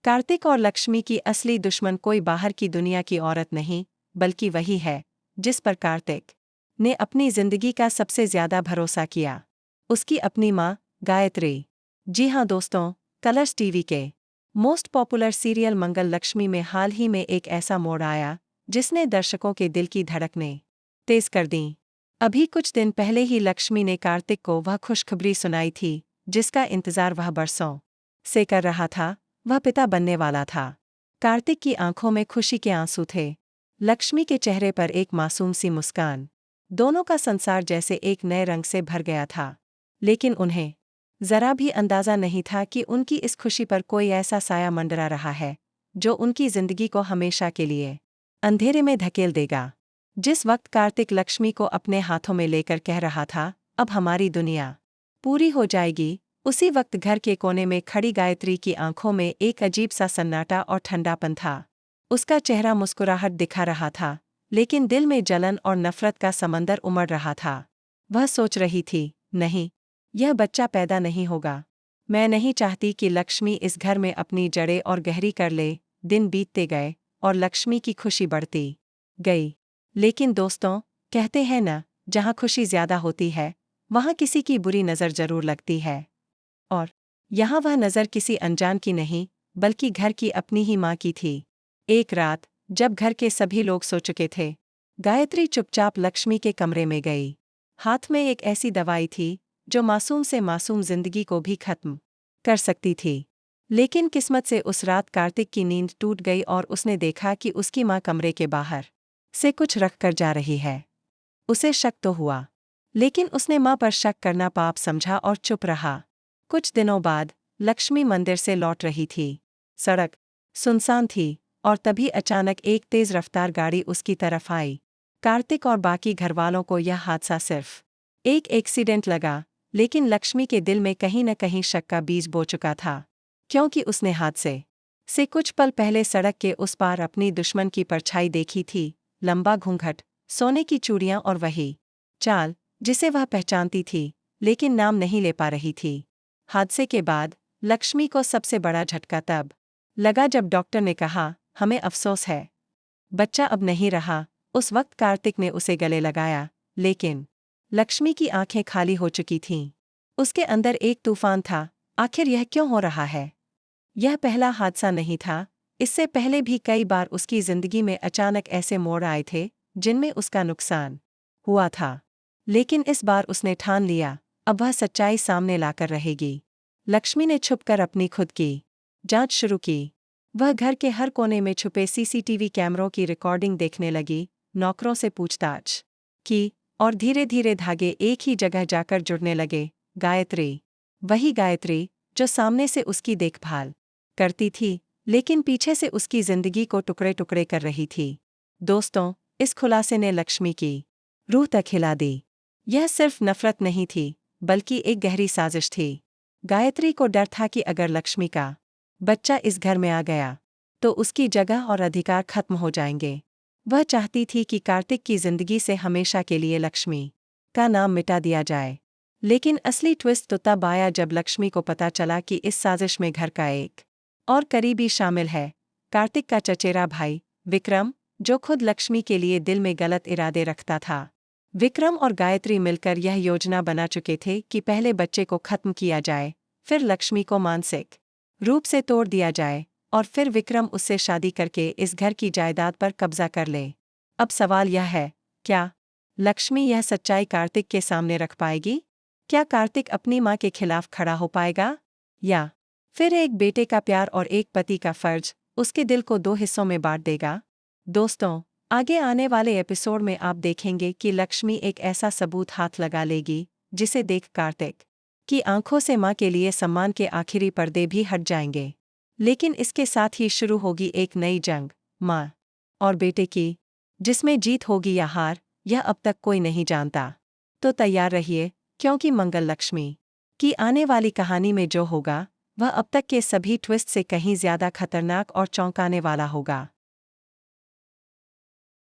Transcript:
कार्तिक और लक्ष्मी की असली दुश्मन कोई बाहर की दुनिया की औरत नहीं, बल्कि वही है जिस पर कार्तिक ने अपनी जिंदगी का सबसे ज्यादा भरोसा किया, उसकी अपनी माँ गायत्री। जी हाँ दोस्तों, कलर्स टीवी के मोस्ट पॉपुलर सीरियल मंगल लक्ष्मी में हाल ही में एक ऐसा मोड़ आया जिसने दर्शकों के दिल की धड़कनें तेज कर दी। अभी कुछ दिन पहले ही लक्ष्मी ने कार्तिक को वह खुशखबरी सुनाई थी जिसका इंतजार वह बरसों से कर रहा था। वह पिता बनने वाला था। कार्तिक की आंखों में खुशी के आंसू थे, लक्ष्मी के चेहरे पर एक मासूम सी मुस्कान। दोनों का संसार जैसे एक नए रंग से भर गया था। लेकिन उन्हें जरा भी अंदाजा नहीं था कि उनकी इस खुशी पर कोई ऐसा साया मंडरा रहा है जो उनकी जिंदगी को हमेशा के लिए अंधेरे में धकेल देगा। जिस वक्त कार्तिक लक्ष्मी को अपने हाथों में लेकर कह रहा था, अब हमारी दुनिया पूरी हो जाएगी, उसी वक्त घर के कोने में खड़ी गायत्री की आंखों में एक अजीब सा सन्नाटा और ठंडापन था। उसका चेहरा मुस्कुराहट दिखा रहा था, लेकिन दिल में जलन और नफरत का समंदर उमड़ रहा था। वह सोच रही थी, नहीं, यह बच्चा पैदा नहीं होगा। मैं नहीं चाहती कि लक्ष्मी इस घर में अपनी जड़ें और गहरी कर ले। दिन बीतते गए और लक्ष्मी की खुशी बढ़ती गई। लेकिन दोस्तों, कहते हैं न, जहाँ खुशी ज्यादा होती है वहाँ किसी की बुरी नज़र जरूर लगती है। और यहाँ वह नज़र किसी अनजान की नहीं, बल्कि घर की अपनी ही माँ की थी। एक रात जब घर के सभी लोग सो चुके थे, गायत्री चुपचाप लक्ष्मी के कमरे में गई। हाथ में एक ऐसी दवाई थी जो मासूम से मासूम जिंदगी को भी खत्म कर सकती थी। लेकिन किस्मत से उस रात कार्तिक की नींद टूट गई और उसने देखा कि उसकी माँ कमरे के बाहर से कुछ रख कर जा रही है। उसे शक तो हुआ, लेकिन उसने माँ पर शक करना पाप समझा और चुप रहा। कुछ दिनों बाद लक्ष्मी मंदिर से लौट रही थी। सड़क सुनसान थी और तभी अचानक एक तेज रफ्तार गाड़ी उसकी तरफ आई। कार्तिक और बाकी घरवालों को यह हादसा सिर्फ एक एक्सीडेंट लगा, लेकिन लक्ष्मी के दिल में कहीं न कहीं शक का बीज बो चुका था, क्योंकि उसने हादसे से कुछ पल पहले सड़क के उस पार अपनी दुश्मन की परछाई देखी थी। लंबा घूंघट, सोने की चूड़ियां और वही चाल जिसे वह पहचानती थी, लेकिन नाम नहीं ले पा रही थी। हादसे के बाद लक्ष्मी को सबसे बड़ा झटका तब लगा जब डॉक्टर ने कहा, हमें अफसोस है, बच्चा अब नहीं रहा। उस वक्त कार्तिक ने उसे गले लगाया, लेकिन लक्ष्मी की आंखें खाली हो चुकी थीं। उसके अंदर एक तूफान था। आखिर यह क्यों हो रहा है? यह पहला हादसा नहीं था। इससे पहले भी कई बार उसकी जिंदगी में अचानक ऐसे मोड़ आए थे जिनमें उसका नुकसान हुआ था। लेकिन इस बार उसने ठान लिया, अब वह सच्चाई सामने लाकर रहेगी। लक्ष्मी ने छुपकर अपनी खुद की जांच शुरू की। वह घर के हर कोने में छुपे सीसीटीवी कैमरों की रिकॉर्डिंग देखने लगी, नौकरों से पूछताछ की और धीरे धीरे धागे एक ही जगह जाकर जुड़ने लगे। गायत्री, वही गायत्री जो सामने से उसकी देखभाल करती थी, लेकिन पीछे से उसकी जिंदगी को टुकड़े टुकड़े कर रही थी। दोस्तों, इस खुलासे ने लक्ष्मी की रूह तक हिला दी। यह सिर्फ नफरत नहीं थी, बल्कि एक गहरी साजिश थी। गायत्री को डर था कि अगर लक्ष्मी का बच्चा इस घर में आ गया तो उसकी जगह और अधिकार खत्म हो जाएंगे। वह चाहती थी कि कार्तिक की जिंदगी से हमेशा के लिए लक्ष्मी का नाम मिटा दिया जाए। लेकिन असली ट्विस्ट तो तब आया जब लक्ष्मी को पता चला कि इस साजिश में घर का एक और करीबी शामिल है, कार्तिक का चचेरा भाई विक्रम, जो खुद लक्ष्मी के लिए दिल में गलत इरादे रखता था। विक्रम और गायत्री मिलकर यह योजना बना चुके थे कि पहले बच्चे को खत्म किया जाए, फिर लक्ष्मी को मानसिक रूप से तोड़ दिया जाए और फिर विक्रम उससे शादी करके इस घर की जायदाद पर कब्जा कर ले। अब सवाल यह है, क्या लक्ष्मी यह सच्चाई कार्तिक के सामने रख पाएगी? क्या कार्तिक अपनी मां के खिलाफ खड़ा हो पाएगा? या फिर एक बेटे का प्यार और एक पति का फर्ज उसके दिल को दो हिस्सों में बांट देगा? दोस्तों, आगे आने वाले एपिसोड में आप देखेंगे कि लक्ष्मी एक ऐसा सबूत हाथ लगा लेगी जिसे देख कार्तिक की आंखों से मां के लिए सम्मान के आखिरी पर्दे भी हट जाएंगे। लेकिन इसके साथ ही शुरू होगी एक नई जंग, मां और बेटे की, जिसमें जीत होगी या हार, यह अब तक कोई नहीं जानता। तो तैयार रहिए, क्योंकि मंगल लक्ष्मी की आने वाली कहानी में जो होगा वह अब तक के सभी ट्विस्ट से कहीं ज्यादा खतरनाक और चौंकाने वाला होगा।